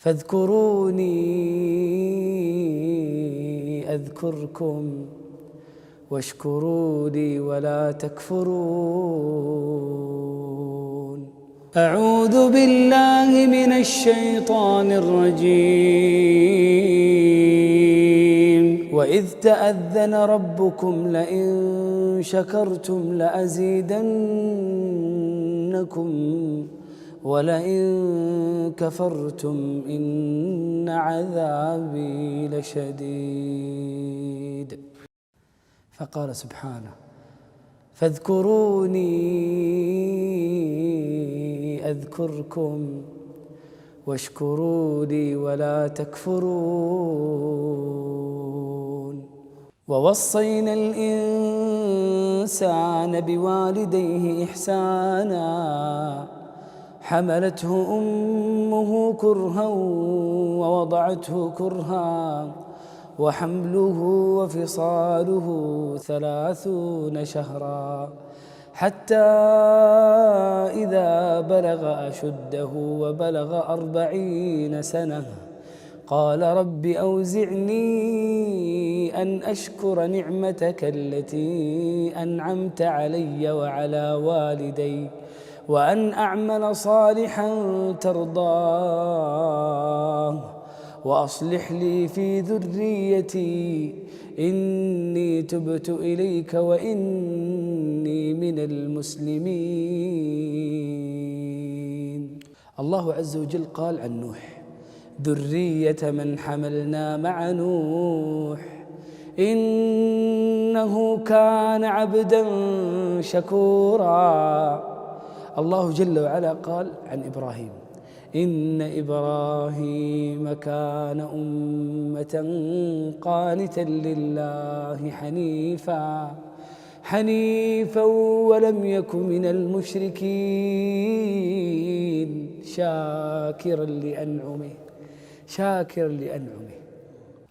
فاذكروني أذكركم واشكروا لي ولا تكفرون. أعوذ بالله من الشيطان الرجيم. وإذ تأذن ربكم لئن شكرتم لأزيدنكم ولئن كفرتم إن عذابي لشديد. فقال سبحانه: فاذكروني أذكركم واشكروا لي ولا تكفرون. ووصينا الإنسان بوالديه إحسانا حملته أمه كرها ووضعته كرها وحمله وفصاله 30 شهرا حتى إذا بلغ أشده وبلغ 40 سنة قال رب أوزعني أن أشكر نعمتك التي أنعمت علي وعلى والدي وأن أعمل صالحا ترضاه وأصلح لي في ذريتي إني تبت إليك وإني من المسلمين. الله عز وجل قال عن نوح: ذرية من حملنا مع نوح إنه كان عبدا شكورا. الله جل وعلا قال عن إبراهيم: إن إبراهيم كان أمة قانتا لله حنيفا ولم يك من المشركين شاكرا لأنعمه.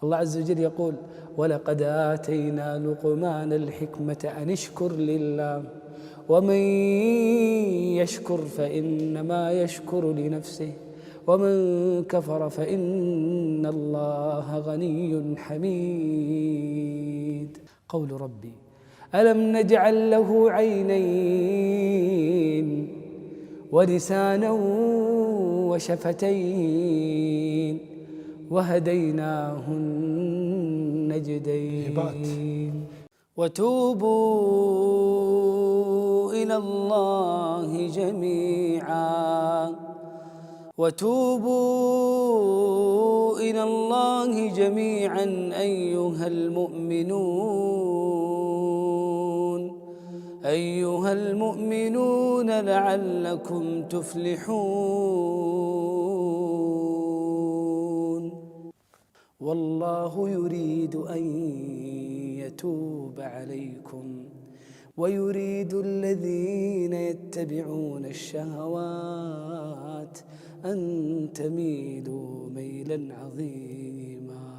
الله عز وجل يقول: ولقد آتينا لقمان الحكمة أن اشكر لله ومن يشكر فإنما يشكر لنفسه ومن كفر فإن الله غني حميد. قول ربي: ألم نجعل له عينين ولسانا وشفتين وهديناه النجدين. وتوبوا إلى الله جميعا أيها المؤمنون لعلكم تفلحون. والله يريد أن يتوب عليكم ويريد الذين يتبعون الشهوات أن تميلوا ميلا عظيما.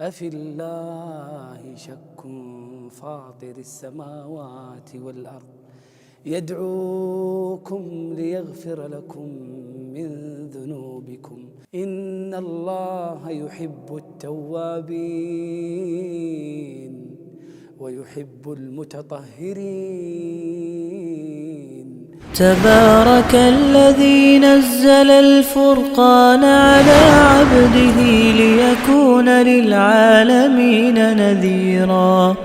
أفي الله شك فاطر السماوات والأرض يدعوكم ليغفر لكم من ذنوبكم إن الله يحب التوابين ويحب المتطهرين. تبارك الذي نزل الفرقان على عبده ليكون للعالمين نذيرا.